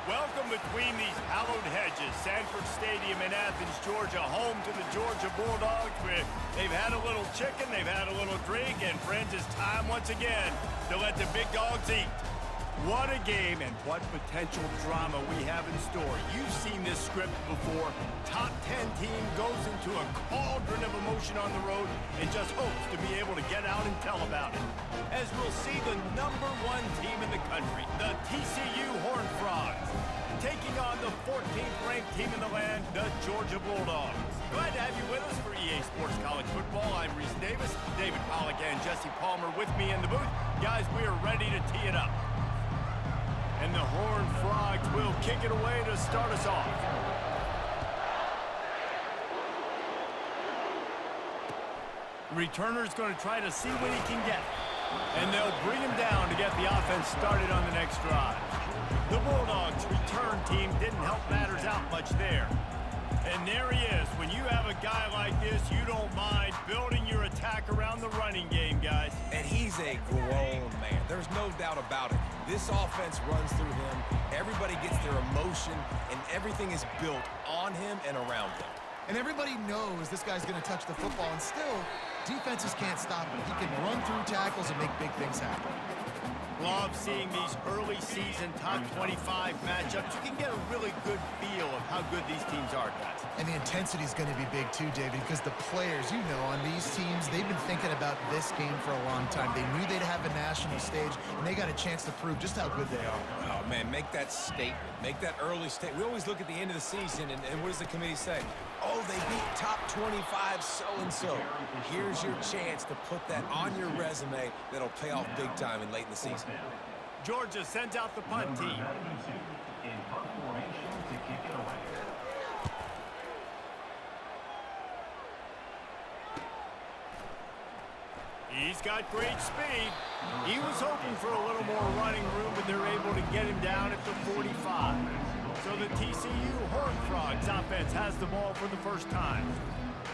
Welcome between these hallowed hedges. Sanford Stadium in Athens, Georgia, home to the Georgia Bulldogs. Where they've had a little chicken, they've had a little drink, and friends, it's time once again to let the big dogs eat. What a game and what potential drama we have in store. You've seen this script before. Top 10 team goes into a cauldron of emotion on the road and just hopes to be able to get out and tell about it. As we'll see the #1 team in the country, the TCU Horned Frogs, taking on the 14th ranked team in the land, the Georgia Bulldogs. Glad to have you with us for EA Sports College Football. I'm Reese Davis, David Pollack and Jesse Palmer with me in the booth. Guys, we are ready to tee it up. And the Horned Frogs will kick it away to start us off. Returner's going to try to see what he can get. And they'll bring him down to get the offense started on the next drive. The Bulldogs' return team didn't help matters out much there. And there he is. When you have a guy like this, you don't mind building your attack around the running game, guys. And he's a grown man. There's no doubt about it. This offense runs through him. Everybody gets their emotion, and everything is built on him and around him. And everybody knows this guy's going to touch the football, and still, defenses can't stop him. He can run through tackles and make big things happen. Love seeing these early season top 25 matchups. You can get a really good feel of how good these teams are, guys. And the intensity is going to be big too, David, because the players, you know, on these teams, they've been thinking about this game for a long time. They knew they'd have a national stage, and they got a chance to prove just how good they are. Oh, man, make that statement. Make that early statement. We always look at the end of the season, and what does the committee say? Oh, they beat top 25 so-and-so. Here's your chance to put that on your resume that'll pay off big time in late in the season. Georgia sends out the punt team. He's got great speed. He was hoping for a little more running room, but they're able to get him down at the 45. So the TCU Horned Frogs offense has the ball for the first time.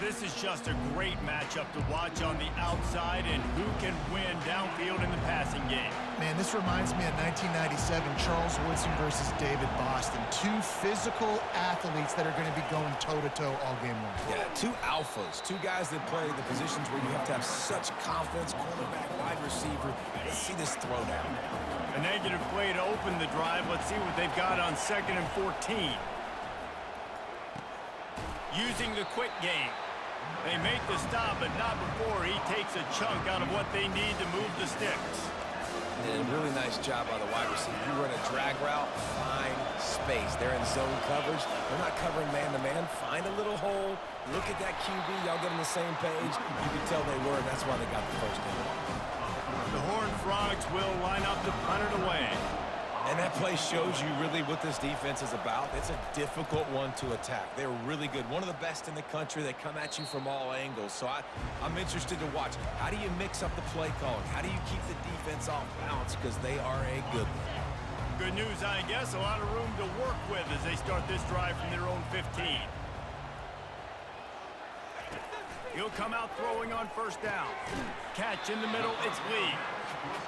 This is just a great matchup to watch on the outside and who can win downfield in the passing game. Man, this reminds me of 1997, Charles Woodson versus David Boston. Two physical athletes that are going to be going toe-to-toe all game long. Yeah, two alphas, two guys that play the positions where you have to have such confidence, cornerback, wide receiver. Let's see this throwdown. A negative play to open the drive. Let's see what they've got on 2nd and 14. Using the quick game. They make the stop, but not before he takes a chunk out of what they need to move the sticks. And a really nice job by the wide receiver. You run a drag route, find space. They're in zone coverage. They're not covering man-to-man. Find a little hole. Look at that QB. Y'all get on the same page. You can tell they were, and that's why they got the first down. The Horned Frogs will line up to punt it away. And that play shows you really what this defense is about. It's a difficult one to attack. They're really good. One of the best in the country. They come at you from all angles. So I'm interested to watch. How do you mix up the play calling? How do you keep the defense off balance? Because they are a good one. Good news, I guess. A lot of room to work with as they start this drive from their own 15. He'll come out throwing on first down. Catch in the middle, it's Lee.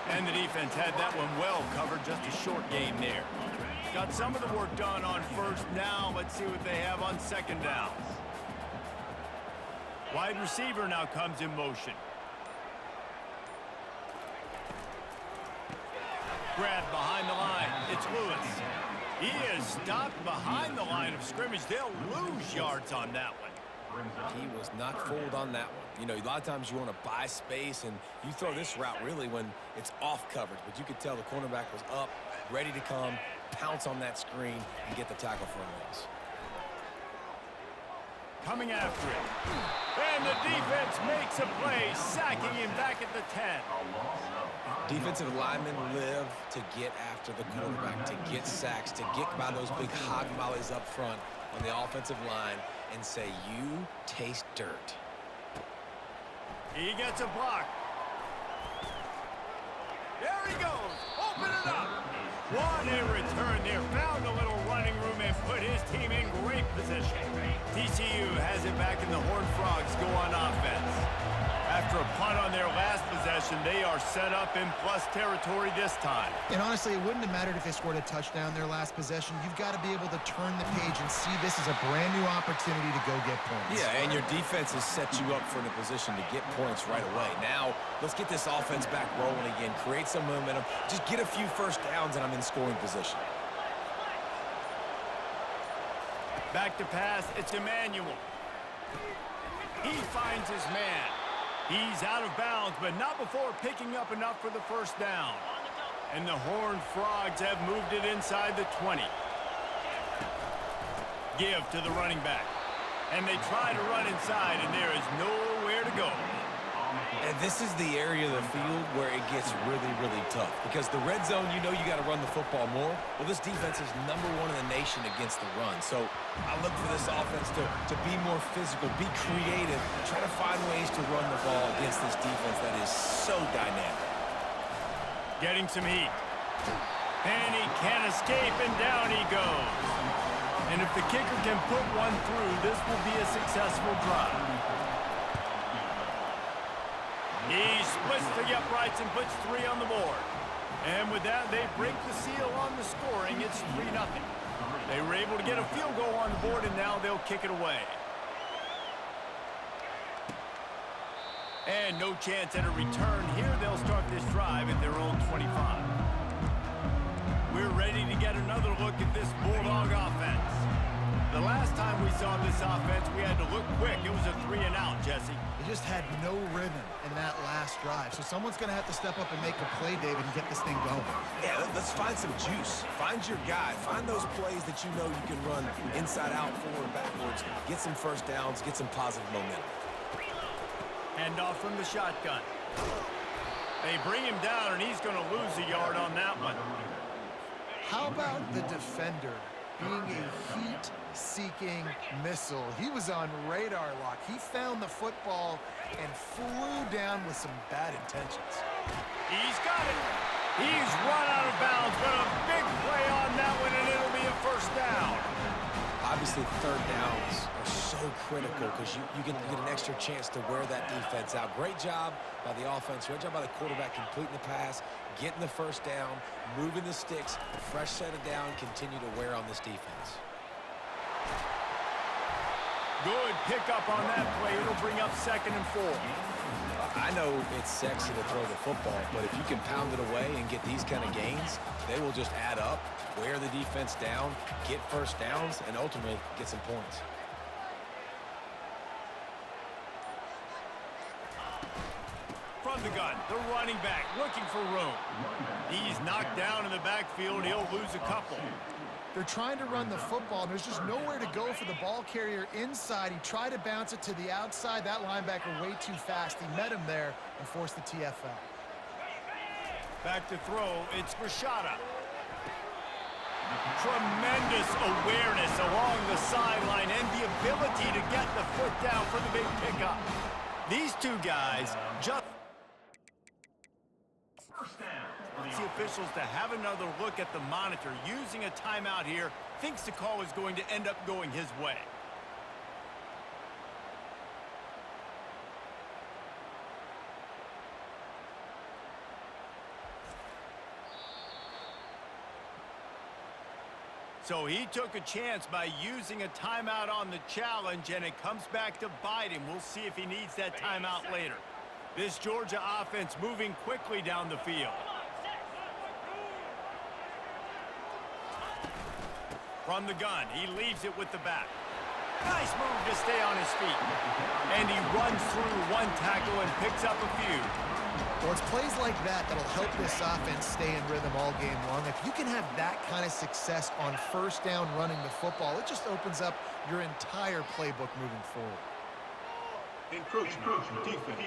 And the defense had that one well covered, just a short game there. Got some of the work done on first. Now let's see what they have on 2nd down. Wide receiver now comes in motion. Grab behind the line, it's Lewis. He is stopped behind the line of scrimmage. They'll lose yards on that one. He was not fooled on that one. You know, a lot of times you want to buy space, and you throw this route really when it's off coverage. But you could tell the cornerback was up, ready to come, pounce on that screen, and get the tackle for a loss. Coming after it. And the defense makes a play, sacking him back at the 10. Defensive linemen live to get after the quarterback, to get sacks, to get by those big hog mollies up front on the offensive line and say, you taste dirt. He gets a block. There he goes. Open it up. What a return there. Found a little running room and put his team in great position. TCU has it back in the Horned Frogs go on offense. After a punt on their last possession, motion. They are set up in plus territory this time. And honestly, it wouldn't have mattered if they scored a touchdown their last possession. You've got to be able to turn the page and see this as a brand new opportunity to go get points. Yeah, and your defense has set you up for a position to get points right away. Now, let's get this offense back rolling again, create some momentum, just get a few first downs, and I'm in scoring position. Back to pass, it's Emmanuel. He finds his man. He's out of bounds, but not before picking up enough for the first down. And the Horned Frogs have moved it inside the 20. Give to the running back. And they try to run inside, and there is nowhere to go. And this is the area of the field where it gets really, really tough. Because the red zone, you know you got to run the football more. Well, this defense is #1 in the nation against the run. So I look for this offense to be more physical, be creative, try to find ways to run the ball against this defense that is so dynamic. Getting some heat. And he can't escape, and down he goes. And if the kicker can put one through, this will be a successful drive. He splits the uprights and puts 3 on the board. And with that, they break the seal on the scoring. It's 3-0. They were able to get a field goal on the board, and now they'll kick it away. And no chance at a return here. They'll start this drive at their own 25. We're ready to get another look at this Bulldog offense. The last time we saw this offense, we had to look quick. It was a 3-and-out, Jesse. They just had no rhythm in that last drive. So someone's going to have to step up and make a play, David, and get this thing going. Yeah, let's find some juice. Find your guy. Find those plays that you know you can run inside out, forward, backwards. Get some first downs. Get some positive momentum. Hand off from the shotgun. They bring him down, and he's going to lose a yard on that one. How about the defender being a heat-seeking missile? He was on radar lock. He found the football and flew down with some bad intentions. He's got it. He's run out of bounds, but a big play on that one, and it'll be a first down. Obviously, third downs are so critical because you get an extra chance to wear that defense out. Great job by the offense. Great job by the quarterback completing the pass, getting the first down, moving the sticks, fresh set of down, continue to wear on this defense. Good pickup on that play. It'll bring up 2nd and 4. I know it's sexy to throw the football, but if you can pound it away and get these kind of gains, they will just add up, wear the defense down, get first downs, and ultimately get some points. From the gun, the running back looking for room. He's knocked down in the backfield. He'll lose a couple. They're trying to run the football, and there's just nowhere to go for the ball carrier inside. He tried to bounce it to the outside. That linebacker way too fast. He met him there and forced the TFL. Back to throw. It's Rashada. Tremendous awareness along the sideline and the ability to get the foot down for the big pickup. These two guys just the officials to have another look at the monitor. Using a timeout here, thinks the call is going to end up going his way. So he took a chance by using a timeout on the challenge, and it comes back to bite him. We'll see if he needs that timeout later. This Georgia offense moving quickly down the field. From the gun, he leaves it with the back. Nice move to stay on his feet. And he runs through one tackle and picks up a few. Well, it's plays like that that'll help this offense stay in rhythm all game long. If you can have that kind of success on first down running the football, it just opens up your entire playbook moving forward. Encroachment defense.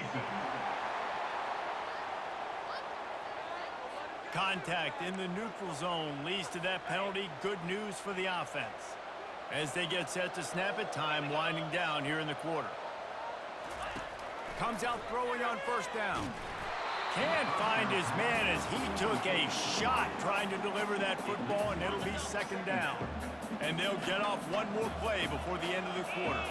Contact in the neutral zone leads to that penalty. Good news for the offense. As they get set to snap it, time winding down here in the quarter. Comes out throwing on first down. Can't find his man as he took a shot trying to deliver that football, and it'll be 2nd down. And they'll get off one more play before the end of the quarter.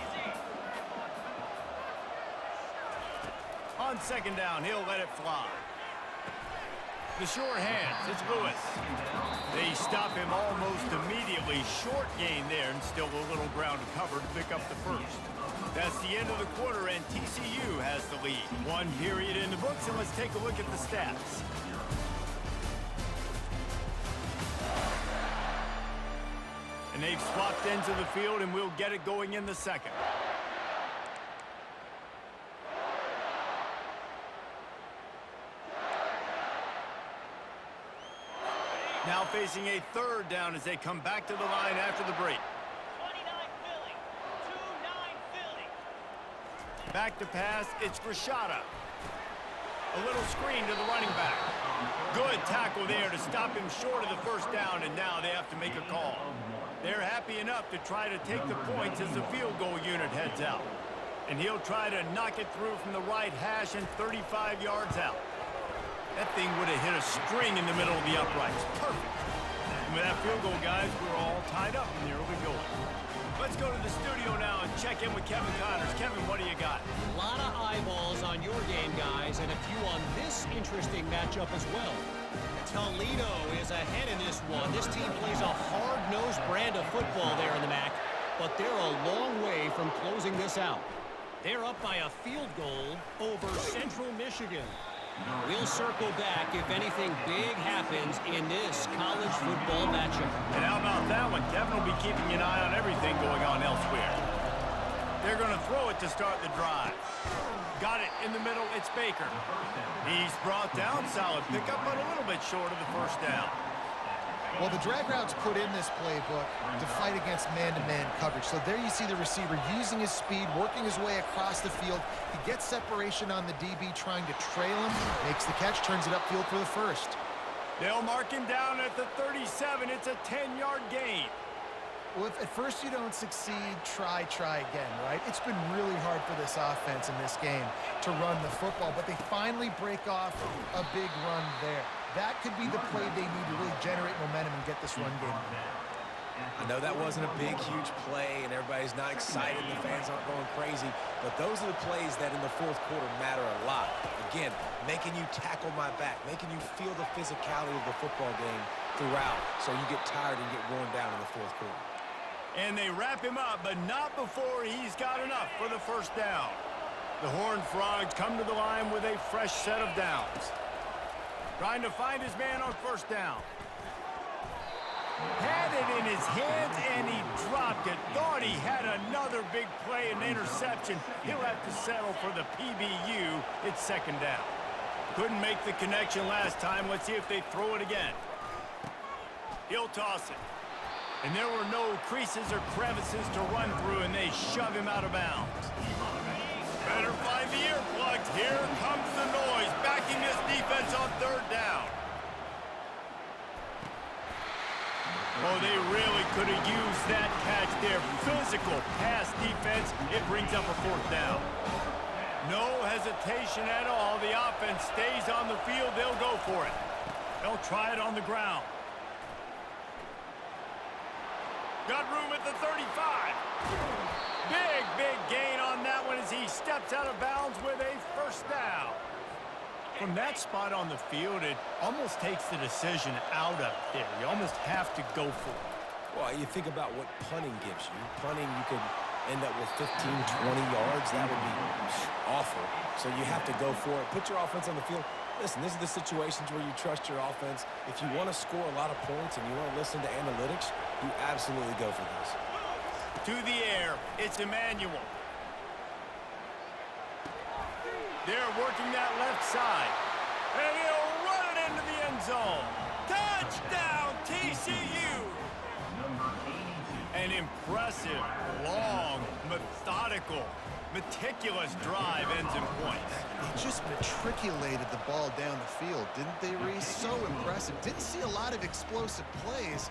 On second down, he'll let it fly. The short hands, it's Lewis. They stop him almost immediately. Short gain there, and still a little ground to cover to pick up the first. That's the end of the quarter, and TCU has the lead. One period in the books, and let's take a look at the stats. And they've swapped into the field, and we'll get it going in the second. Now facing a third down as they come back to the line after the break. 29 Philly. 2-9 Philly. Back to pass, it's Rashada. A little screen to the running back. Good tackle there to stop him short of the first down, and now they have to make a call. They're happy enough to try to take the points as the field goal unit heads out. And he'll try to knock it through from the right hash and 35 yards out. That thing would have hit a string in the middle of the uprights. Perfect. And with that field goal, guys, we're all tied up in the early going. Let's go to the studio now and check in with Kevin Connors. Kevin, what do you got? A lot of eyeballs on your game, guys, and a few on this interesting matchup as well. Toledo is ahead in this one. This team plays a hard-nosed brand of football there in the MAC, but they're a long way from closing this out. They're up by a field goal over Central Michigan. We'll circle back if anything big happens in this college football matchup. And how about that one? Kevin will be keeping an eye on everything going on elsewhere. They're going to throw it to start the drive. Got it in the middle. It's Baker. He's brought down. Solid pickup, but a little bit short of the first down. Well, the drag routes put in this playbook to fight against man-to-man coverage. So there you see the receiver using his speed, working his way across the field. He gets separation on the DB, trying to trail him, makes the catch, turns it upfield for the first. They'll mark him down at the 37. It's a 10-yard gain. Well, if at first you don't succeed, try again, right? It's been really hard for this offense in this game to run the football, but they finally break off a big run there. That could be the play they need to really generate momentum and get this run game going. I know that wasn't a big, huge play, and everybody's not excited, and the fans aren't going crazy, but those are the plays that in the fourth quarter matter a lot. Again, making you tackle my back, making you feel the physicality of the football game throughout, so you get tired and get worn down in the fourth quarter. And they wrap him up, but not before he's got enough for the first down. The Horned Frogs come to the line with a fresh set of downs. Trying to find his man on first down. Had it in his hands, and he dropped it. Thought he had another big play and interception. He'll have to settle for the PBU. It's second down. Couldn't make the connection last time. Let's see if they throw it again. He'll toss it. And there were no creases or crevices to run through, and they shove him out of bounds. Better find the earplugs. Here comes the noise, backing this defense on third down. Oh, they really could have used that catch there. Physical pass defense. It brings up a fourth down. No hesitation at all. The offense stays on the field. They'll go for it. They'll try it on the ground. Got room at the 35. Big gain on that one as he steps out of bounds with a first down. From that spot on the field, it almost takes the decision out of there. You almost have to go for it. Well, you think about what punting gives you. Punting, you could end up with 15, 20 yards. That would be awful. So you have to go for it. Put your offense on the field. Listen, this is the situations where you trust your offense. If you want to score a lot of points and you want to listen to analytics, you absolutely go for this. To the air, it's Emmanuel. They're working that left side. And he'll run it into the end zone. Touchdown, TCU! An impressive, long, methodical, meticulous drive ends in points. They just matriculated the ball down the field, didn't they, Reese? So impressive. Didn't see a lot of explosive plays,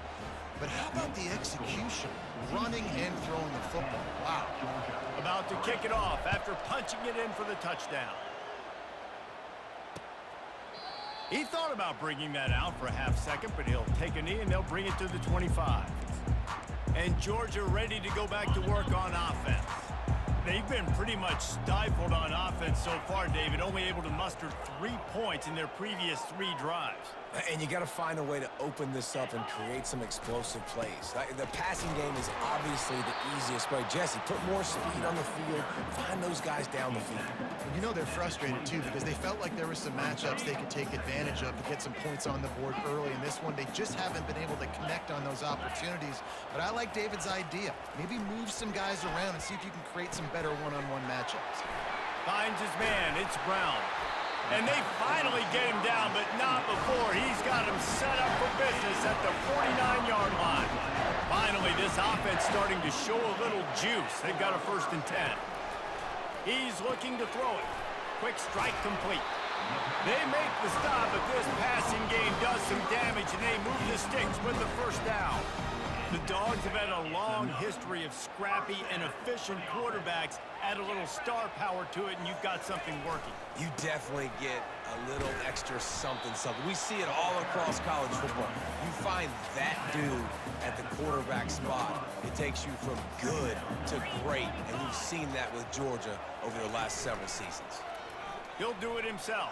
but how about the execution? Running and throwing the football. Wow. About to kick it off after punching it in for the touchdown. He thought about bringing that out for a half second, but he'll take a knee and they'll bring it to the 25. And Georgia ready to go back to work on offense. They've been pretty much stifled on offense so far, David, only able to muster 3 points in their previous 3 drives. And you got to find a way to open this up and create some explosive plays. The passing game is obviously the easiest way. Jesse, put more speed on the field. Find those guys down the field. And you know they're frustrated, too, because they felt like there were some matchups they could take advantage of to get some points on the board early. In this one, they just haven't been able to connect on those opportunities. But I like David's idea. Maybe move some guys around and see if you can create some better one-on-one matchups. Finds his man. It's Brown. And they finally get him down, but not before he's got him set up for business at the 49-yard line. Finally, this offense starting to show a little juice. They've got a 1st and 10. He's looking to throw it. Quick strike complete. They make the stop, but this passing game does some damage, and they move the sticks with the 1st down. The Dogs have had a long history of scrappy and efficient quarterbacks. Add a little star power to it, and you've got something working. You definitely get a little extra something. We see it all across college football. You find that dude at the quarterback spot. It takes you from good to great, and you've seen that with Georgia over the last several seasons. He'll do it himself.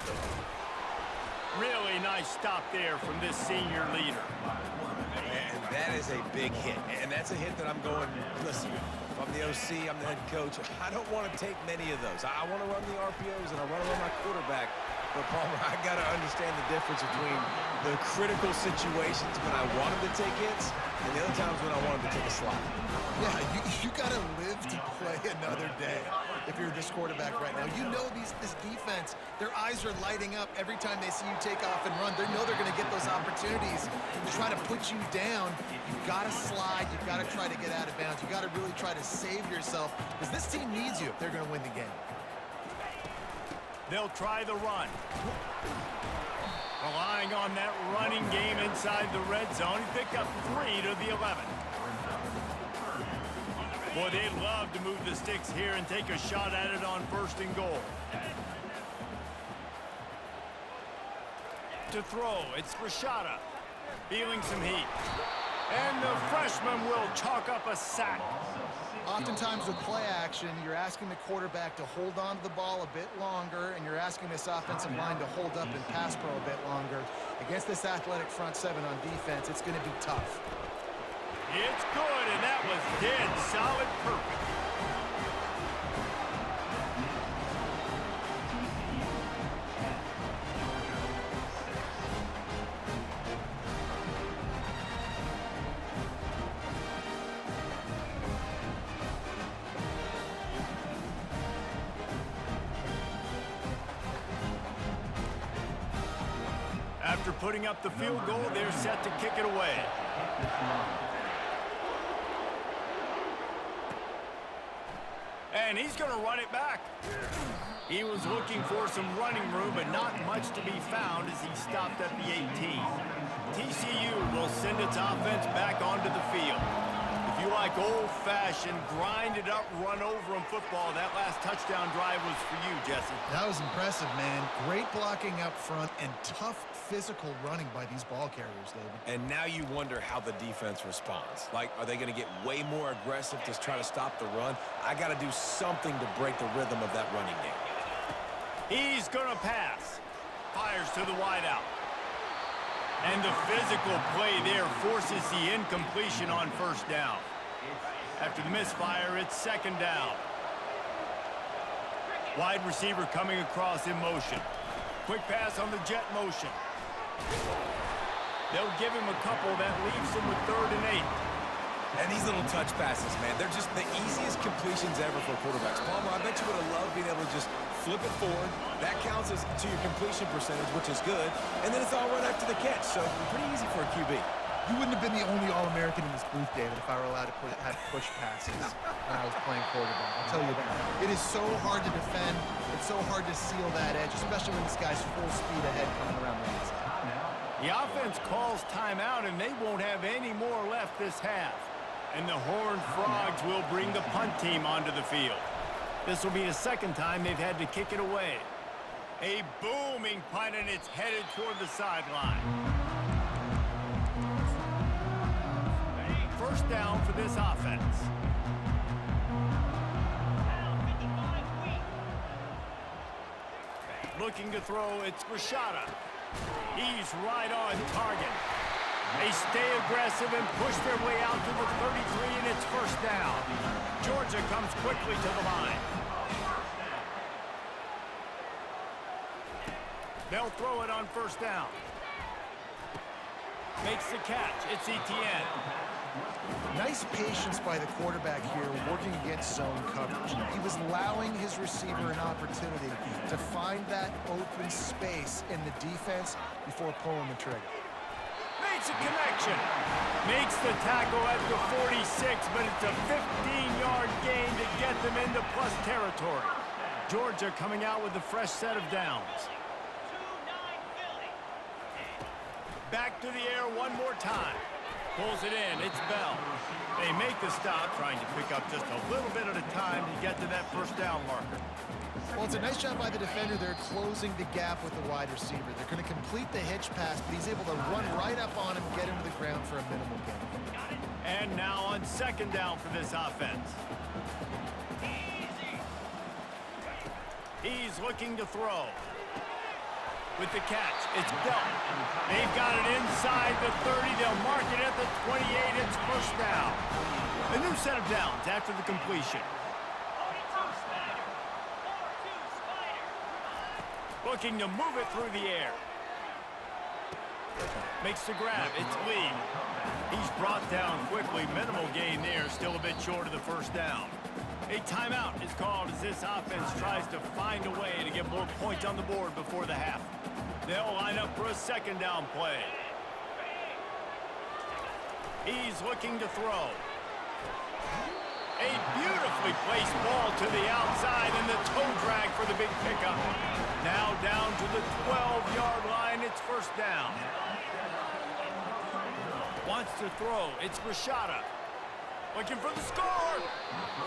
Really nice stop there from this senior leader. And that is a big hit. And that's a hit that I'm going, listen, if I'm the OC, I'm the head coach, I don't want to take many of those. I want to run the RPOs and I want to run my quarterback. But, Palmer, I got to understand the difference between the critical situations when I want him to take hits and the other times when I want him to take a slide. Yeah, you got to live to play another day if you're this quarterback right now. You know this defense, their eyes are lighting up every time they see you take off and run. They know they're going to get those opportunities to try to put you down. You've got to slide. You've got to try to get out of bounds. You've got to really try to save yourself because this team needs you if they're going to win the game. They'll try the run. Relying on that running game inside the red zone. He picked up 3 to the 11. Boy, they'd love to move the sticks here and take a shot at it on 1st and goal. To throw, it's Rashada. Feeling some heat. And the freshman will chalk up a sack. Oftentimes with play action, you're asking the quarterback to hold on to the ball a bit longer, and you're asking this offensive line to hold up and pass pro a bit longer. Against this athletic front 7 on defense, it's going to be tough. It's good, and that was dead solid perfect. After putting up the field goal, they're set to kick it away. And he's going to run it back. He was looking for some running room, but not much to be found as he stopped at the 18. TCU will send its offense back onto the field. If you like old-fashioned, grind-it-up, run-over-'em football, that last touchdown drive was for you, Jesse. That was impressive, man. Great blocking up front and tough physical running by these ball carriers, David. And now you wonder how the defense responds. Like, are they going to get way more aggressive to try to stop the run? I got to do something to break the rhythm of that running game. He's going to pass. Fires to the wideout. And the physical play there forces the incompletion on 1st down. After the misfire, it's 2nd down. Wide receiver coming across in motion. Quick pass on the jet motion. They'll give him a couple that leaves him with 3rd and 8. And these little touch passes, man, they're just the easiest completions ever for quarterbacks. Palmer, I bet you would have loved being able to just flip it forward. That counts as to your completion percentage, which is good. And then it's all run after the catch, so pretty easy for a QB. You wouldn't have been the only All-American in this booth, David, if I were allowed to have push passes when I was playing quarterback. I'll tell you that. It is so hard to defend. It's so hard to seal that edge, especially when this guy's full speed ahead coming around the inside. The offense calls timeout, and they won't have any more left this half. And the Horned Frogs will bring the punt team onto the field. This will be the 2nd time they've had to kick it away. A booming punt, and it's headed toward the sideline. 1st down for this offense. looking to throw. It's Rashada. He's right on target. They stay aggressive and push their way out to the 33, and it's first down. Georgia comes quickly to the line. They'll throw it on first down. Makes the catch. It's Etienne. Nice patience by the quarterback here working against zone coverage. He was allowing his receiver an opportunity to find that open space in the defense before pulling the trigger. Makes a connection. Makes the tackle at the 46, but it's a 15-yard gain to get them into plus territory. Georgia coming out with a fresh set of downs. Back to the air one more time. Pulls it in. It's Bell. They make the stop, trying to pick up just a little bit at a time to get to that first down marker. Well, it's a nice job by the defender. They're closing the gap with the wide receiver. They're going to complete the hitch pass, but he's able to run right up on him, get him to the ground for a minimal gain. And now on second down for this offense. He's looking to throw. With the catch, it's Bell. They've got it inside the 30. They'll mark it at the 28. It's first down. A new set of downs after the completion. Looking to move it through the air. Makes the grab. It's Lee. He's brought down quickly. Minimal gain there. Still a bit short of the first down. A timeout is called as this offense tries to find a way to get more points on the board before the half. They'll line up for a second down play. He's looking to throw. A beautifully placed ball to the outside and the toe drag for the big pickup. Now down to the 12-yard line. It's first down. Wants to throw. It's Rashada. Looking for the score.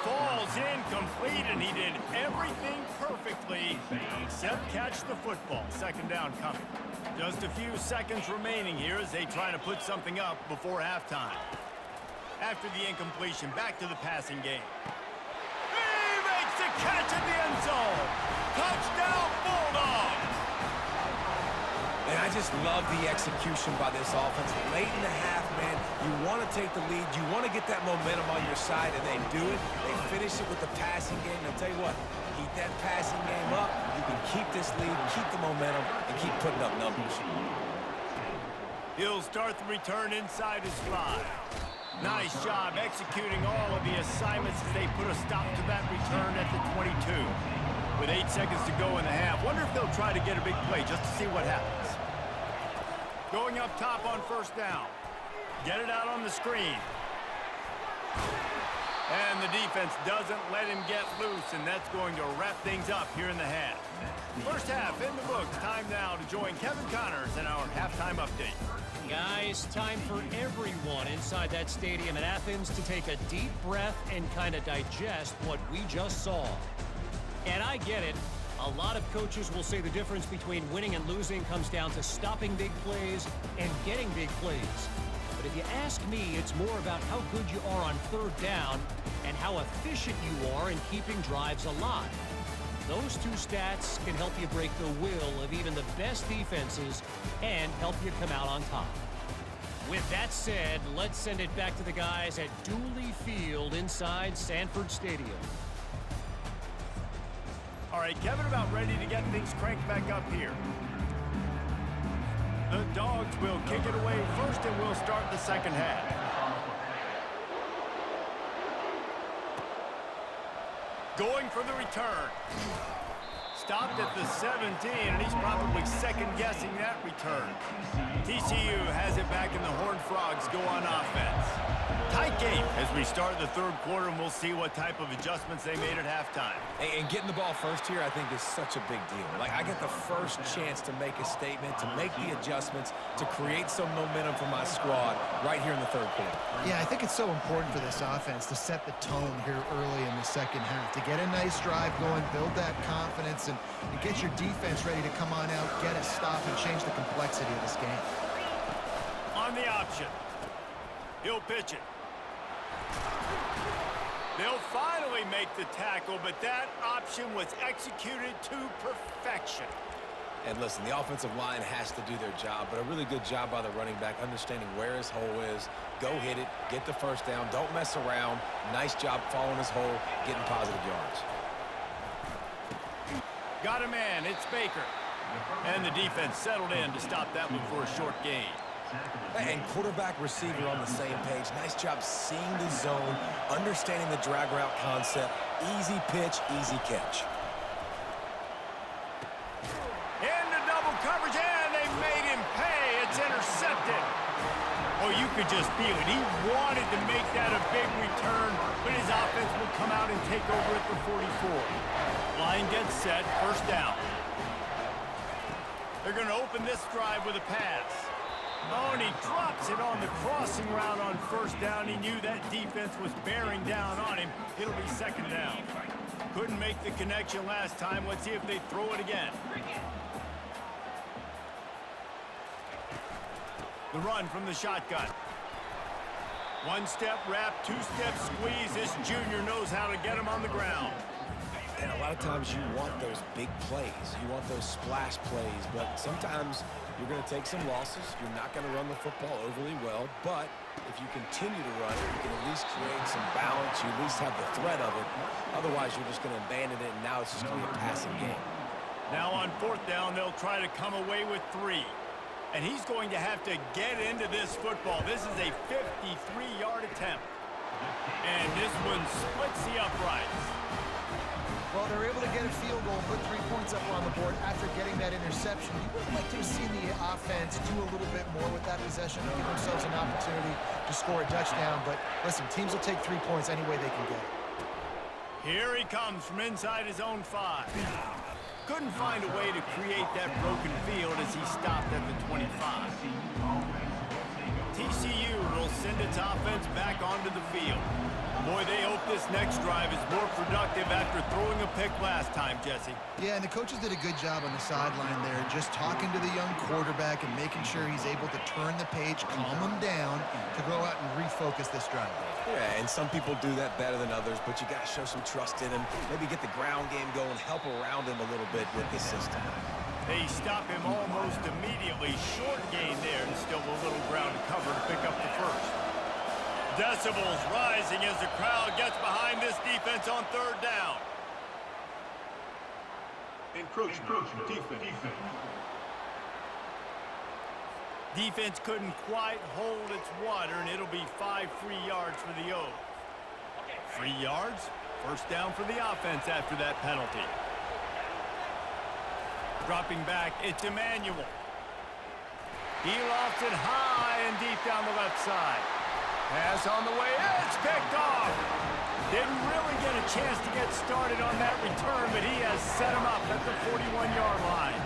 Falls incomplete, and he did everything perfectly except catch the football. Second down coming. Just a few seconds remaining here as they try to put something up before halftime. After the incompletion, back to the passing game. He makes the catch in the end zone. Touchdown, Bulldogs! And I just love the execution by this offense. Late in the half, man, you want to take the lead. You want to get that momentum on your side, and they do it. They finish it with the passing game. And I'll tell you what, keep that passing game up. You can keep this lead, keep the momentum, and keep putting up numbers. He'll start the return inside his 5. Nice job executing all of the assignments as they put a stop to that return at the 22. With 8 seconds to go in the half, wonder if they'll try to get a big play just to see what happens. Going up top on first down. Get it out on the screen. And the defense doesn't let him get loose, and that's going to wrap things up here in the half. First half in the books. Time now to join Kevin Connors in our halftime update. Guys, time for everyone inside that stadium in Athens to take a deep breath and kind of digest what we just saw. And I get it. A lot of coaches will say the difference between winning and losing comes down to stopping big plays and getting big plays. But if you ask me, it's more about how good you are on third down and how efficient you are in keeping drives alive. Those two stats can help you break the will of even the best defenses and help you come out on top. With that said, let's send it back to the guys at Dooley Field inside Sanford Stadium. All right, Kevin, about ready to get things cranked back up here. The Dogs will kick it away first, and we'll start the second half. Going for the return. Stopped at the 17, and he's probably second-guessing that return. TCU has it back, and the Horned Frogs go on offense. Tight game as we start the third quarter, and we'll see what type of adjustments they made at halftime. And getting the ball first here, I think, is such a big deal. Like, I get the first chance to make a statement, to make the adjustments, to create some momentum for my squad right here in the third quarter. Yeah, I think it's so important for this offense to set the tone here early in the second half, to get a nice drive going, build that confidence, and get your defense ready to come on out, get a stop, and change the complexity of this game. On the option. He'll pitch it. They'll finally make the tackle, but that option was executed to perfection. And listen, the offensive line has to do their job, but a really good job by the running back, understanding where his hole is. Go hit it, get the first down, don't mess around. Nice job following his hole, getting positive yards. Got a man, it's Baker. And the defense settled in to stop that one for a short gain. And quarterback receiver on the same page. Nice job seeing the zone, understanding the drag route concept. Easy pitch, easy catch. Into double coverage, and they made him pay. It's intercepted. Oh, you could just feel it. He wanted to make that a big return, but his offense would come out and take over at the 44. Line gets set, first down. They're going to open this drive with a pass. Oh, and he drops it on the crossing route on first down. He knew that defense was bearing down on him. It'll be second down. Couldn't make the connection last time. Let's see if they throw it again. The run from the shotgun. One-step wrap, two-step squeeze. This junior knows how to get him on the ground. And a lot of times you want those big plays. You want those splash plays, but sometimes you're going to take some losses. You're not going to run the football overly well, but if you continue to run it, you can at least create some balance. You at least have the threat of it. Otherwise, you're just going to abandon it, and now it's just going to be a passing game. Now on fourth down, they'll try to come away with 3. And he's going to have to get into this football. This is a 53-yard attempt. And this one splits the uprights. Well, they're able to get a field goal, put 3 points up on the board after getting that interception. You would like to have seen the offense do a little bit more with that possession, give themselves an opportunity to score a touchdown. But listen, teams will take 3 points any way they can get it. Here he comes from inside his own 5. Couldn't find a way to create that broken field as he stopped at the 25. TCU will send its offense back onto the field. Boy, they hope this next drive is more productive after throwing a pick last time, Jesse. Yeah, and the coaches did a good job on the sideline there, just talking to the young quarterback and making sure he's able to turn the page, calm him down, to go out and refocus this drive. Yeah, and some people do that better than others, but you got to show some trust in him. Maybe get the ground game going, help around him a little bit with this system. They stop him almost immediately. Short gain there, and still a little ground to cover to pick up the first. Decibels rising as the crowd gets behind this defense on third down. Encroachment defense. Defense couldn't quite hold its water, and it'll be 5 free yards for the O. 3 yards, first down for the offense after that penalty. Dropping back, it's Emmanuel. He lofts it high and deep down the left side. Pass on the way, it's picked off. Didn't really get a chance to get started on that return, but he has set him up at the 41-yard line.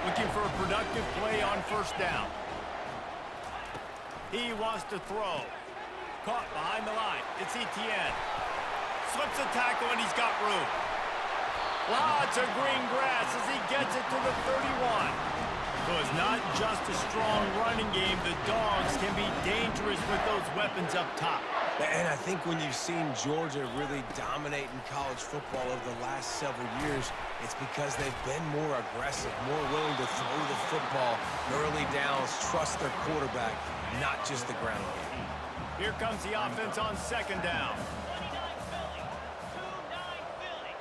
Looking for a productive play on first down. He wants to throw. Caught behind the line. It's Etienne. Slips a tackle, and he's got room. Lots of green grass as he gets it to the 31. So it's not just a strong running game. The Dogs can be dangerous with those weapons up top. And I think when you've seen Georgia really dominate in college football over the last several years, it's because they've been more aggressive, more willing to throw the football early downs, trust their quarterback, not just the ground game. Here comes the offense on second down. 29 Philly.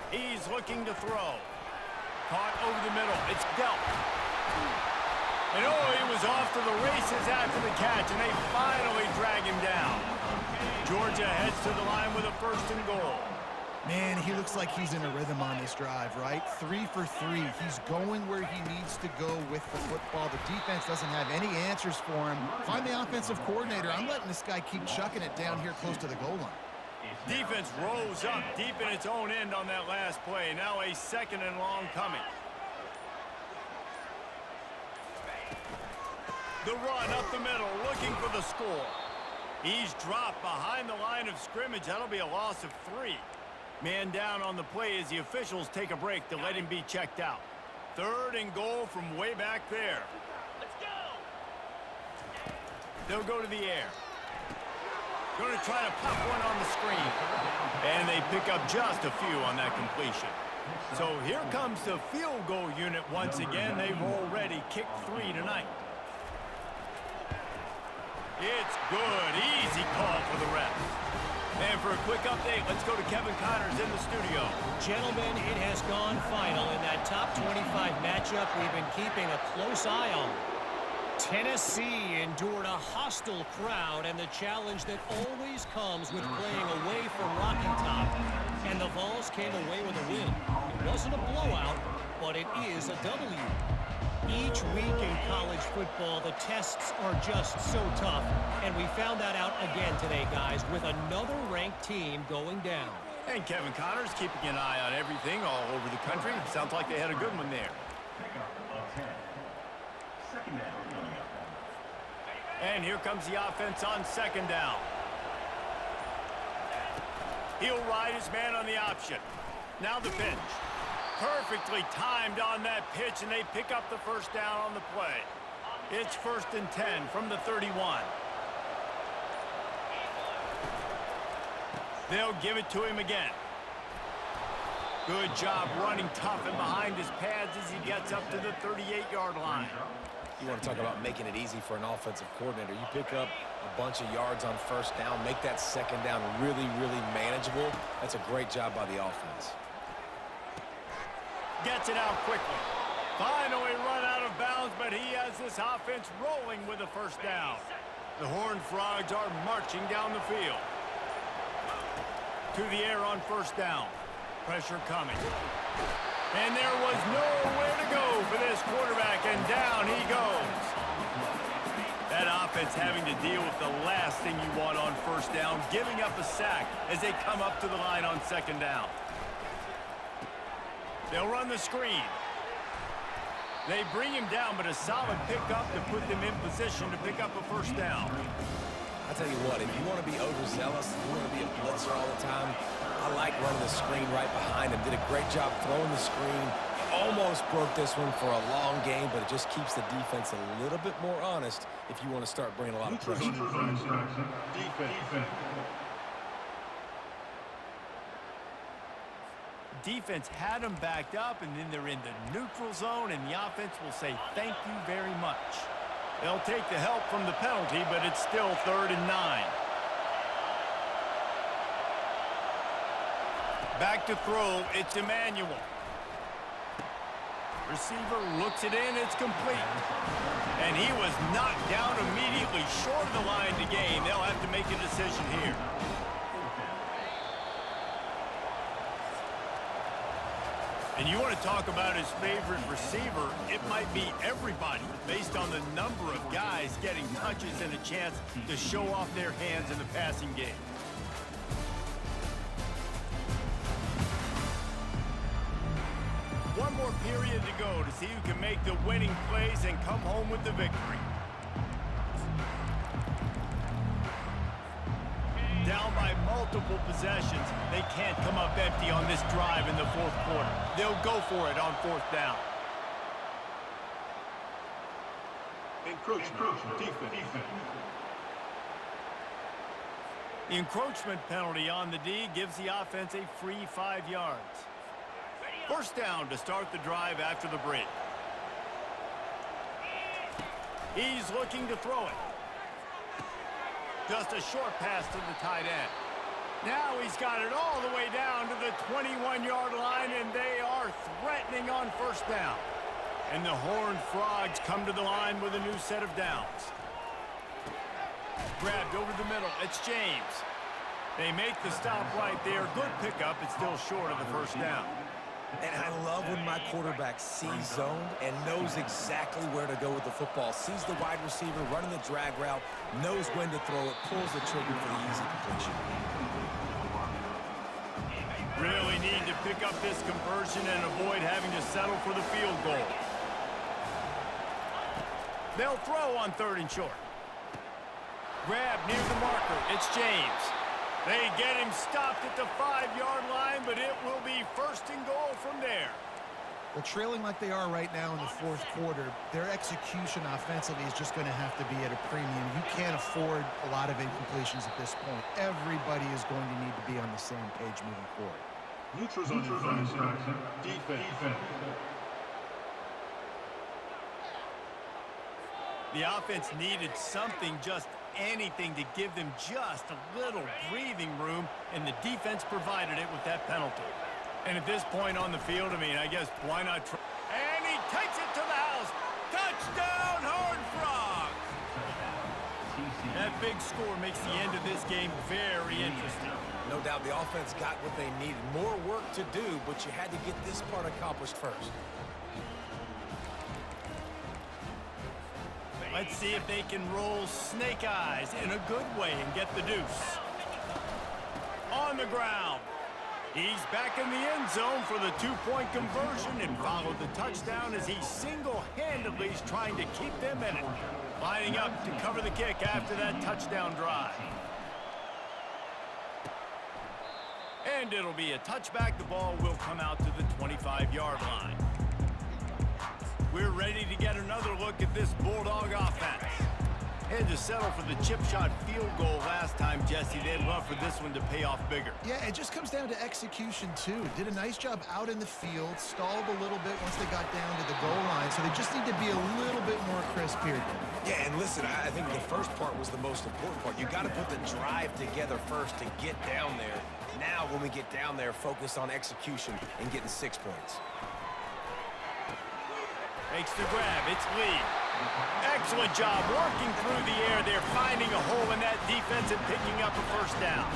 2-9 Philly. He's looking to throw. Caught over the middle. It's dealt. And oh, he was off to the races after the catch, and they finally drag him down. Georgia heads to the line with a first and goal. Man, he looks like he's in a rhythm on this drive, right? 3 for 3. He's going where he needs to go with the football. The defense doesn't have any answers for him. Find the offensive coordinator. I'm letting this guy keep chucking it down here close to the goal line. Defense rose up deep in its own end on that last play. Now a second and long coming. The run up the middle, looking for the score. He's dropped behind the line of scrimmage. That'll be a loss of 3. Man down on the play as the officials take a break to let him be checked out. Third and goal from way back there. Let's go. They'll go to the air. Going to try to pop one on the screen. And they pick up just a few on that completion. So here comes the field goal unit once again. They've already kicked 3 tonight. It's good. Easy call for the ref. And for a quick update, let's go to Kevin Connors in the studio. Gentlemen, it has gone final in that top 25 matchup we've been keeping a close eye on. Tennessee endured a hostile crowd and the challenge that always comes with playing away from Rocky Top. And the Vols came away with a win. It wasn't a blowout, but it is a W. Each week in college football, the tests are just so tough, and we found that out again today, guys, with another ranked team going down. And Kevin Connors keeping an eye on everything all over the country. Sounds like they had a good one there. And here comes the offense on second down. He'll ride his man on the option. Now the pitch. Perfectly timed on that pitch, and they pick up the first down on the play. It's 1st and 10 from the 31. They'll give it to him again. Good job running tough and behind his pads as he gets up to the 38-yard line. You want to talk about making it easy for an offensive coordinator. You pick up a bunch of yards on first down, make that second down really, really manageable. That's a great job by the offense. Gets it out quickly. Finally run out of bounds, but he has this offense rolling with a first down. The Horned Frogs are marching down the field. To the air on first down. Pressure coming. And there was nowhere to go for this quarterback, and down he goes. That offense having to deal with the last thing you want on first down, giving up a sack as they come up to the line on second down. They'll run the screen. They bring him down, but a solid pickup to put them in position to pick up a first down. I tell you what, if you want to be overzealous, you want to be a blitzer all the time, I like running the screen right behind him. Did a great job throwing the screen. Almost broke this one for a long game, but it just keeps the defense a little bit more honest if you want to start bringing a lot of pressure. Defense had them backed up, and then they're in the neutral zone, and the offense will say thank you very much. They'll take the help from the penalty, but it's still 3rd and 9. Back to throw, it's Emmanuel. Receiver looks it in, it's complete. And he was knocked down immediately short of the line to gain. They'll have to make a decision here. And you want to talk about his favorite receiver, it might be everybody based on the number of guys getting touches and a chance to show off their hands in the passing game. One more period to go to see who can make the winning plays and come home with the victory. Down by multiple possessions, they can't come up empty on this drive in the 4th quarter. They'll go for it on 4th down. Encroachment. Defense. The encroachment penalty on the D gives the offense a free 5 yards. First down to start the drive after the break. He's looking to throw it. Just a short pass to the tight end. Now he's got it all the way down to the 21-yard line, and they are threatening on first down. And the Horned Frogs come to the line with a new set of downs. Grabbed over the middle. It's James. They make the stop right there. Good pickup. It's still short of the first down. And I love when my quarterback sees zone and knows exactly where to go with the football. Sees the wide receiver running the drag route, knows when to throw it, pulls the trigger for the easy completion. Really need to pick up this conversion and avoid having to settle for the field goal. They'll throw on 3rd and short. Grab near the marker. It's James. They get him stopped at the 5-yard line, but it will be 1st and goal from there. Well, trailing like they are right now in the 4th quarter, their execution offensively is just going to have to be at a premium. You can't afford a lot of incompletions at this point. Everybody is going to need to be on the same page moving forward. Neutrals on infraction. Defense. The offense needed something, just anything, to give them just a little breathing room, and the defense provided it with that penalty. And at this point on the field, I mean, I guess why not try? And he takes it to the house. Touchdown, Horned Frogs! That big score makes the end of this game very interesting. No doubt the offense got what they needed. More work to do, but you had to get this part accomplished first. Let's see if they can roll snake eyes in a good way and get the deuce. On the ground. He's back in the end zone for the two-point conversion and followed the touchdown as he single-handedly is trying to keep them in it. Lining up to cover the kick after that touchdown drive. And it'll be a touchback. The ball will come out to the 25-yard line. We're ready to get another look at this Bulldog offense. Had to settle for the chip shot field goal last time, Jesse. They'd love for this one to pay off bigger. Yeah, it just comes down to execution, too. Did a nice job out in the field, stalled a little bit once they got down to the goal line, so they just need to be a little bit more crisp here. Yeah, and listen, I think the first part was the most important part. You got to put the drive together first to get down there. Now, when we get down there, focus on execution and getting 6 points. Makes the grab. It's Lee. Excellent job working through the air there, finding a hole in that defense and picking up a first down.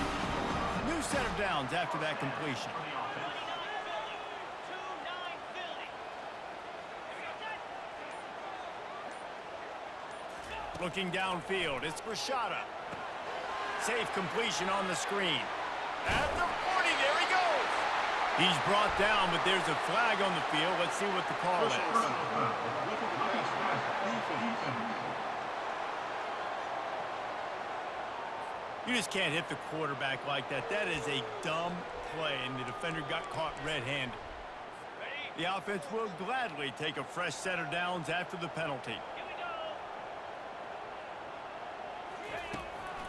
New set of downs after that completion. Looking downfield, it's Rashada. Safe completion on the screen. At the 40, there he goes. He's brought down, but there's a flag on the field. Let's see what the call is. You just can't hit the quarterback like that. That is a dumb play, and the defender got caught red-handed. The offense will gladly take a fresh set of downs after the penalty.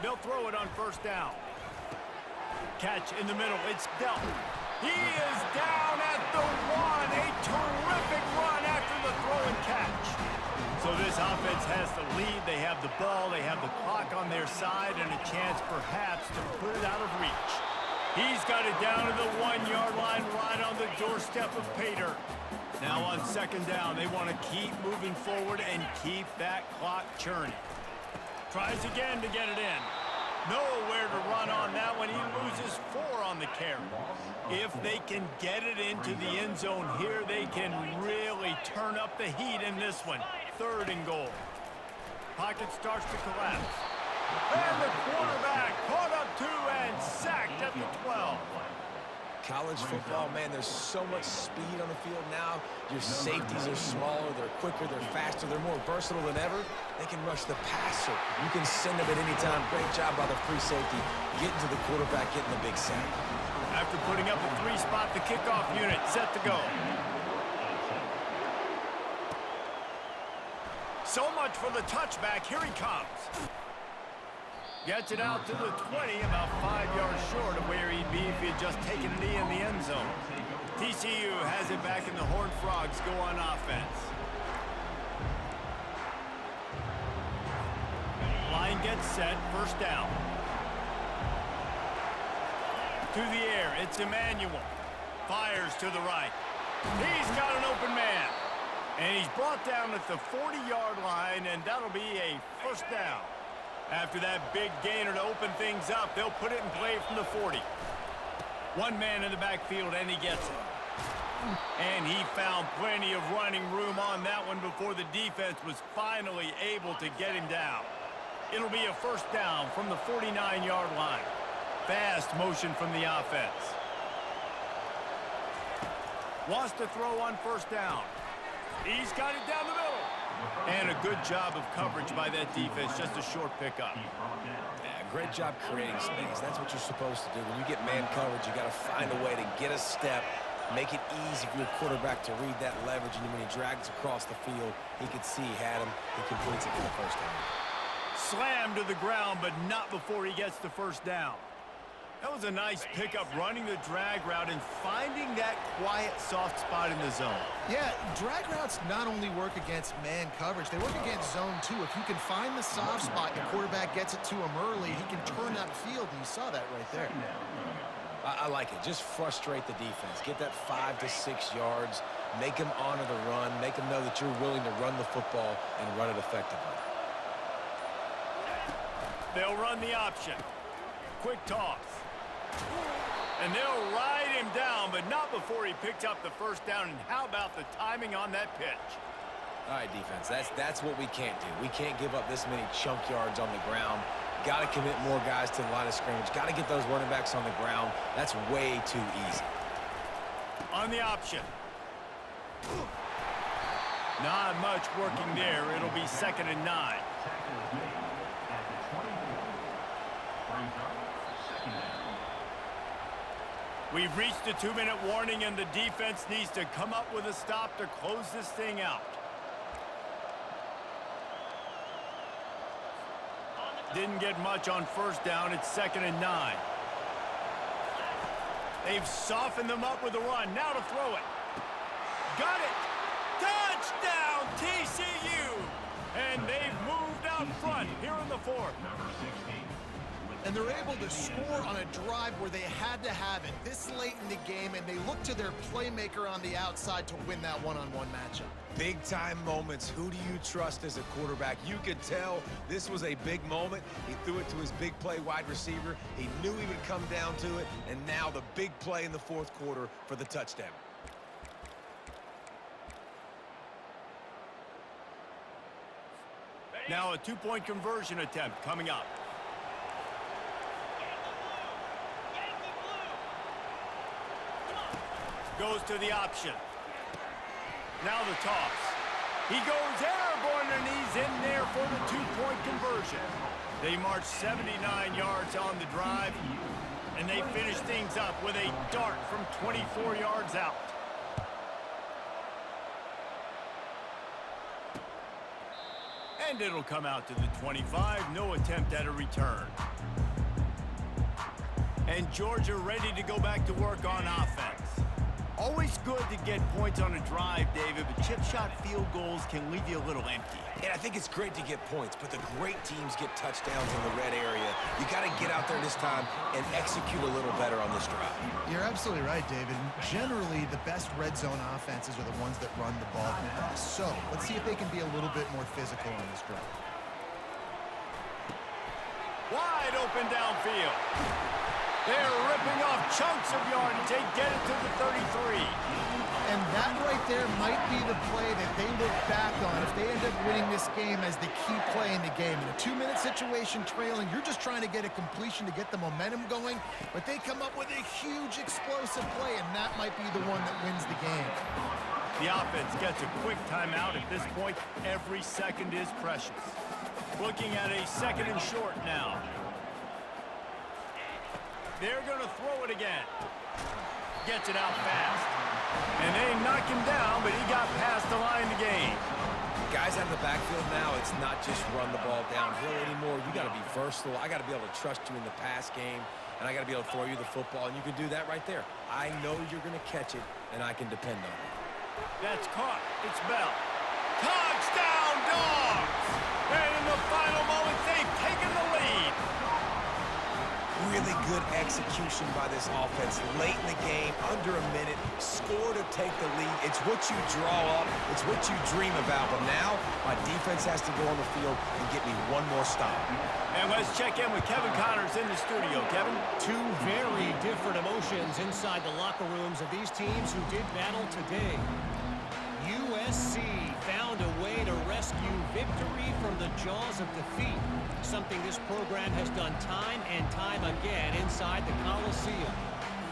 They'll throw it on first down. Catch in the middle. It's dealt. He is down at the 1. A terrific run after the throw and catch. So this offense has the lead. They have the ball. They have the clock on their side and a chance perhaps to put it out of reach. He's got it down to the 1-yard line right on the doorstep of Pater. Now on second down, they want to keep moving forward and keep that clock churning. Tries again to get it in. Nowhere to run on that one. He loses 4 on the carry. If they can get it into the end zone here, they can really turn up the heat in this one. 3rd and goal. Pocket starts to collapse. And the quarterback caught up 2 and sacked at the 12. College football, man, there's so much speed on the field now. Your safeties are smaller, they're quicker, they're faster, they're more versatile than ever. They can rush the passer. You can send them at any time. Great job by the free safety, getting to the quarterback, getting the big sack. After putting up a 3-spot, the kickoff unit set to go. So much for the touchback. Here he comes. Gets it out to the 20, about 5 yards short of where he'd be if he had just taken a knee in the end zone. TCU has it back, and the Horned Frogs go on offense. Line gets set, first down. To the air, it's Emmanuel. Fires to the right. He's got an open man. And he's brought down at the 40-yard line, and that'll be a first down. After that big gainer to open things up, they'll put it in play from the 40. One man in the backfield, and he gets it. And he found plenty of running room on that one before the defense was finally able to get him down. It'll be a first down from the 49-yard line. Fast motion from the offense. Wants to throw on first down. He's got it down the middle. And a good job of coverage by that defense, just a short pickup. Yeah, great job creating space. That's what you're supposed to do. When you get man coverage, you got to find a way to get a step, make it easy for your quarterback to read that leverage, and when he drags across the field, he could see he had him. He completes it for the first down. Slammed to the ground, but not before he gets the first down. That was a nice pickup, running the drag route and finding that quiet, soft spot in the zone. Yeah, drag routes not only work against man coverage, they work against zone too. If you can find the soft spot and the quarterback gets it to him early, he can turn that field, and you saw that right there. I like it. Just frustrate the defense. Get that 5 to 6 yards. Make them honor the run. Make them know that you're willing to run the football and run it effectively. They'll run the option. Quick toss. And they'll ride him down, but not before he picked up the first down. And how about the timing on that pitch? All right, defense, that's what we can't do. We can't give up this many chunk yards on the ground. Got to commit more guys to the line of scrimmage. Got to get those running backs on the ground. That's way too easy. On the option. Not much working there. It'll be 2nd and 9. We've reached the 2-minute warning, and the defense needs to come up with a stop to close this thing out. Didn't get much on first down. It's 2nd and 9. They've softened them up with a run. Now to throw it. Got it. Touchdown, TCU. And they've moved out front here in the 4th. And they're able to score on a drive where they had to have it this late in the game, and they look to their playmaker on the outside to win that one-on-one matchup. Big-time moments. Who do you trust as a quarterback? You could tell this was a big moment. He threw it to his big play wide receiver. He knew he would come down to it, and now the big play in the 4th quarter for the touchdown. Now a 2-point conversion attempt coming up. Goes to the option. Now the toss. He goes airborne, and he's in there for the 2-point conversion. They march 79 yards on the drive, and they finish things up with a dart from 24 yards out. And it'll come out to the 25. No attempt at a return. And Georgia ready to go back to work on offense. Always good to get points on a drive, David, but chip shot field goals can leave you a little empty. And I think it's great to get points, but the great teams get touchdowns in the red area. You got to get out there this time and execute a little better on this drive. You're absolutely right, David. Generally, the best red zone offenses are the ones that run the ball the best. So let's see if they can be a little bit more physical on this drive. Wide open downfield. They're ripping off chunks of yardage. They get it to the 33. And that right there might be the play that they look back on if they end up winning this game as the key play in the game. In a 2-minute situation trailing, you're just trying to get a completion to get the momentum going, but they come up with a huge explosive play, and that might be the one that wins the game. The offense gets a quick timeout. At this point, every second is precious. Looking at a 2nd and short now. They're going to throw it again. Gets it out fast. And they knock him down, but he got past the line to gain. Guys out of the backfield now, it's not just run the ball downhill anymore. You got to be versatile. I got to be able to trust you in the pass game, and I got to be able to throw you the football, and you can do that right there. I know you're going to catch it, and I can depend on it. That's caught. It's Bell. Touchdown, Dogs! And in the final moments, they've taken the lead. Really good execution by this offense late in the game, under a minute, score to take the lead. It's what you draw up. It's what you dream about. But now, my defense has to go on the field and get me one more stop. And let's check in with Kevin Connors in the studio. Kevin? Two very different emotions inside the locker rooms of these teams who did battle today. USC found a way to rescue victory from the jaws of defeat, something this program has done time and time again inside the Coliseum.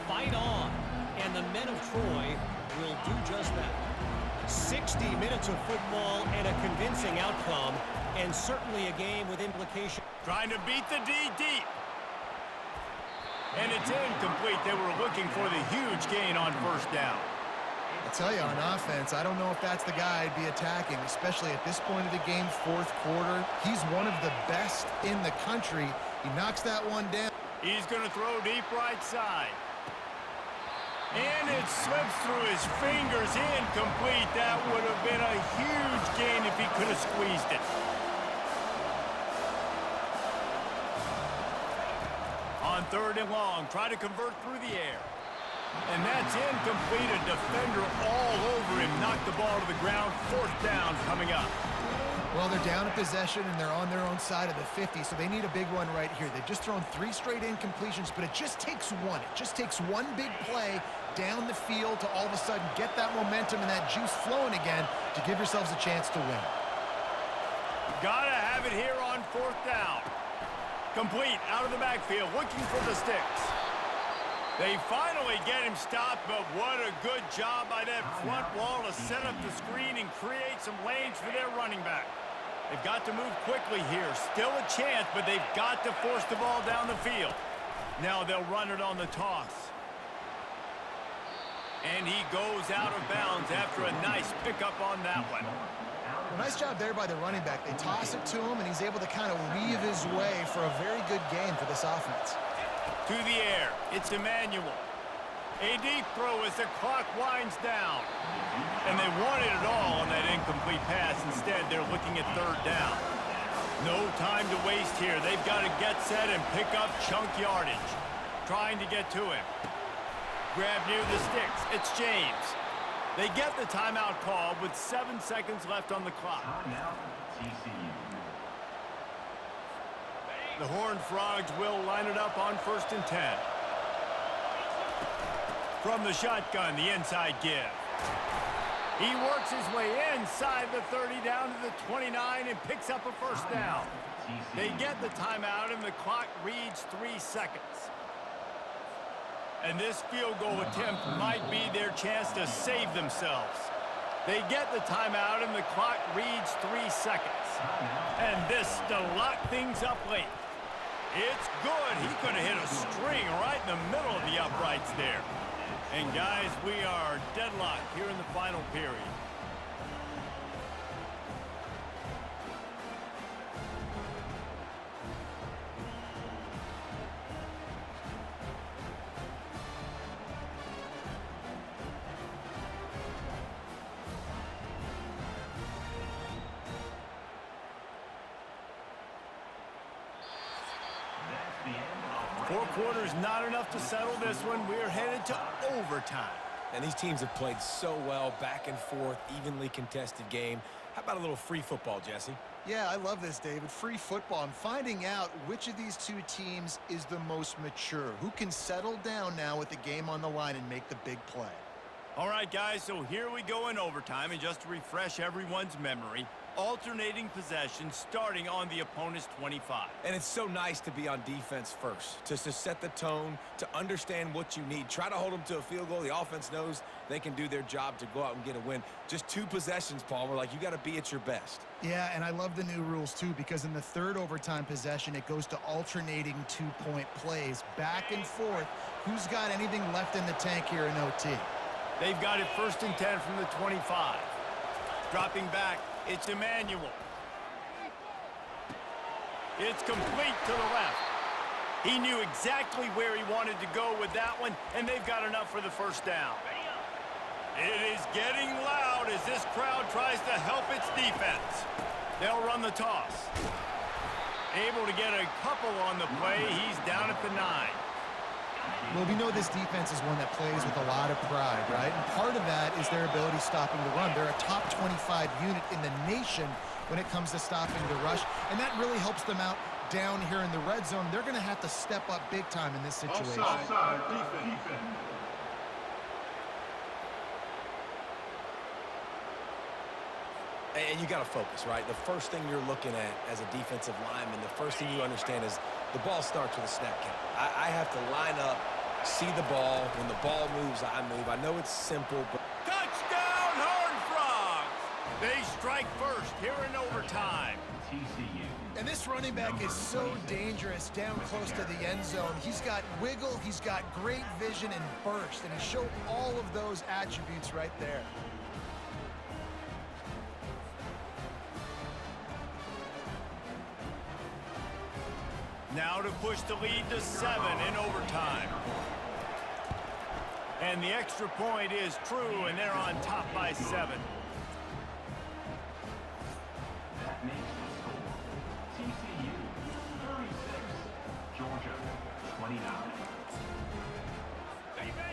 Fight on, and the men of Troy will do just that. 60 minutes of football and a convincing outcome, and certainly a game with implications. Trying to beat the D deep. And it's incomplete. They were looking for the huge gain on first down. I tell you, on offense, I don't know if that's the guy I'd be attacking, especially at this point of the game, 4th quarter. He's one of the best in the country. He knocks that one down. He's going to throw deep right side. And it slips through his fingers, incomplete. That would have been a huge gain if he could have squeezed it. On 3rd and long, try to convert through the air. And that's incomplete. A defender all over him. Knocked the ball to the ground. 4th down coming up. Well, they're down a possession, and they're on their own side of the 50, so they need a big one right here. They've just thrown 3 straight incompletions, but it just takes one. It just takes one big play down the field to all of a sudden get that momentum and that juice flowing again to give yourselves a chance to win. Gotta have it here on 4th down. Complete out of the backfield, looking for the sticks. They finally get him stopped, but what a good job by that front wall to set up the screen and create some lanes for their running back. They've got to move quickly here. Still a chance, but they've got to force the ball down the field. Now they'll run it on the toss. And he goes out of bounds after a nice pickup on that one. Well, nice job there by the running back. They toss it to him, and he's able to kind of weave his way for a very good game for this offense. To the air, it's Emmanuel. A deep throw as the clock winds down. And they wanted it all on that incomplete pass. Instead, they're looking at 3rd down. No time to waste here. They've got to get set and pick up chunk yardage. Trying to get to him. Grab near the sticks. It's James. They get the timeout call with 7 seconds left on the clock. The Horned Frogs will line it up on 1st and 10. From the shotgun, the inside give. He works his way inside the 30 down to the 29 and picks up a 1st down. They get the timeout and the clock reads 3 seconds. And this field goal attempt might be their chance to save themselves. They get the timeout and the clock reads 3 seconds. And this to lock things up late. It's good. He could have hit a string right in the middle of the uprights there. And guys, we are deadlocked here in the final period. Four quarters not enough to settle this one. We're headed to overtime. And these teams have played so well, back and forth, evenly contested game. How about a little free football, Jesse? Yeah, I love this, David. Free football. I'm finding out which of these two teams is the most mature. Who can settle down now with the game on the line and make the big play. All right, guys, so here we go in overtime. And just to refresh everyone's memory, alternating possession starting on the opponent's 25. And it's so nice to be on defense first, to set the tone, to understand what you need. Try to hold them to a field goal. The offense knows they can do their job to go out and get a win. Just 2 possessions, Palmer. Like, you got to be at your best. Yeah, and I love the new rules, too, because in the 3rd overtime possession, it goes to alternating 2-point plays. Back and forth. Who's got anything left in the tank here in OT? They've got it 1st and 10 from the 25. Dropping back, it's Emmanuel. It's complete to the left. He knew exactly where he wanted to go with that one, and they've got enough for the 1st down. It is getting loud as this crowd tries to help its defense. They'll run the toss. Able to get a couple on the play. He's down at the 9. Well, we know this defense is one that plays with a lot of pride, right? And part of that is their ability stopping the run. They're a top 25 unit in the nation when it comes to stopping the rush, and that really helps them out down here in the red zone. They're going to have to step up big time in this situation. Offside, defense. And you got to focus, right? The first thing you're looking at as a defensive lineman, the first thing you understand is the ball starts with a snap count. I have to line up, see the ball. When the ball moves, I move. I know it's simple, but... Touchdown, Horned Frogs! They strike first here in overtime. And this running back is so dangerous down close to the end zone. He's got wiggle, he's got great vision and burst, and he showed all of those attributes right there. Now to push the lead to 7 in overtime. And the extra point is true, and they're on top by 7. That makes the score TCU 36, Georgia 29.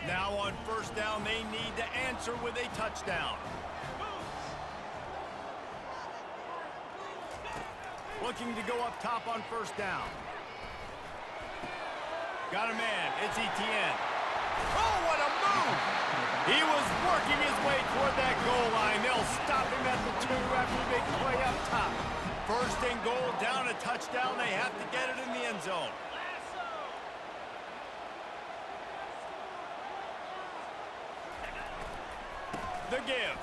Now on first down, they need to answer with a touchdown. Looking to go up top on first down. Got a man. It's Etienne. Oh, what a move! He was working his way toward that goal line. They'll stop him at the 2 after the big play up top. First and goal, down a touchdown. They have to get it in the end zone. The give.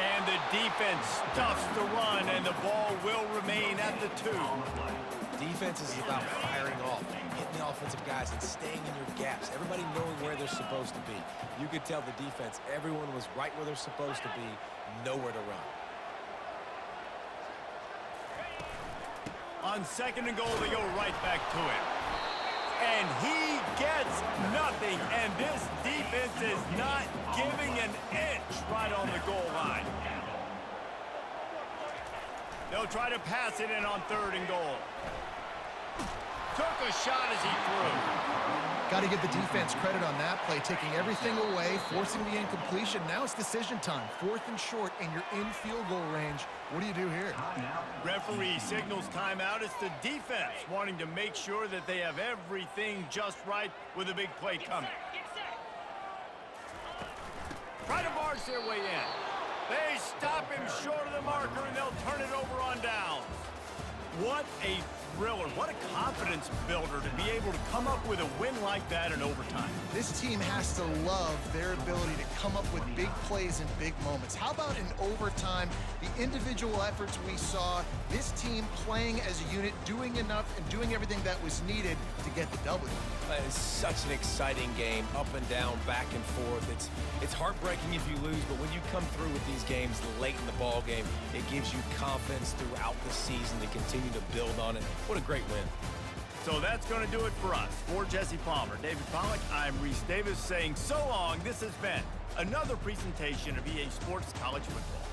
And the defense stuffs the run, and the ball will remain at the 2. Defense is about firing off, hitting the offensive guys, and staying in your gaps. Everybody knowing where they're supposed to be. You could tell the defense, everyone was right where they're supposed to be, nowhere to run. On second and goal, they go right back to it. And he gets nothing, and this defense is not giving an inch right on the goal line. They'll try to pass it in on third and goal. Took a shot as he threw. Got to give the defense credit on that play, taking everything away, forcing the incompletion. Now it's decision time. 4th and short, and you're in field goal range. What do you do here? Referee signals timeout. It's the defense wanting to make sure that they have everything just right with a big play coming. Try to barge their way in. They stop him short of the marker, and they'll turn it over on downs. What a thriller. What a confidence builder to be able to come up with a win like that in overtime. This team has to love their ability to come up with big plays in big moments. How about in overtime, the individual efforts we saw, this team playing as a unit, doing enough and doing everything that was needed to get the W. It's such an exciting game, up and down, back and forth. It's heartbreaking if you lose, but when you come through with these games late in the ball game, it gives you confidence throughout the season to continue to build on it. What a great win. So that's going to do it for us. For Jesse Palmer, David Pollack, I'm Reese Davis saying so long. This has been another presentation of EA Sports College Football.